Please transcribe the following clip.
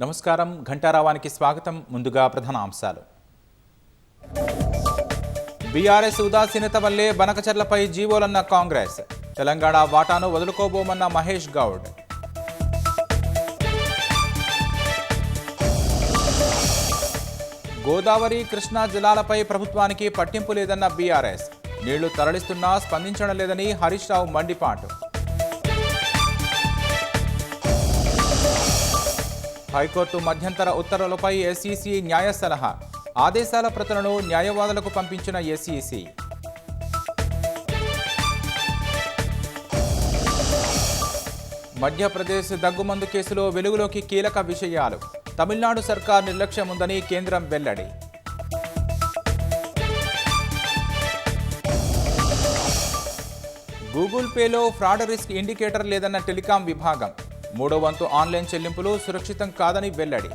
నమస్కారం ఘంటారావానికి స్వాగతం. ముందుగా ప్రధాన అంశాలు. బీఆర్ఎస్ ఉదాసీనత వల్లే బనకచర్లపై జీవోలన్న కాంగ్రెస్. తెలంగాణ వాటాను వదులుకోబోమన్న మహేష్ గౌడ్. గోదావరి కృష్ణా జలాలపై ప్రభుత్వానికి పట్టింపు లేదన్న బీఆర్ఎస్. నీళ్లు తరలిస్తున్నా స్పందించడం లేదని హరీష్ రావు మండిపాటు. హైకోర్టు మధ్యంతర ఉత్తర్వులపై ఎస్ఈసీ న్యాయ సలహా. ఆదేశాల ప్రతులను న్యాయవాదులకు పంపించిన ఎస్ఈసీ. మధ్యప్రదేశ్ దగ్గుమందు కేసులో వెలుగులోకి కీలక విషయాలు. తమిళనాడు సర్కార్ నిర్లక్ష్యం ఉందని కేంద్రం వెల్లడి. గూగుల్ పేలో ఫ్రాడ్ రిస్క్ ఇండికేటర్ లేదన్న టెలికాం విభాగం. మూడో వంతు ఆన్లైన్ చెల్లింపులు సురక్షితం కాదని వెల్లడి.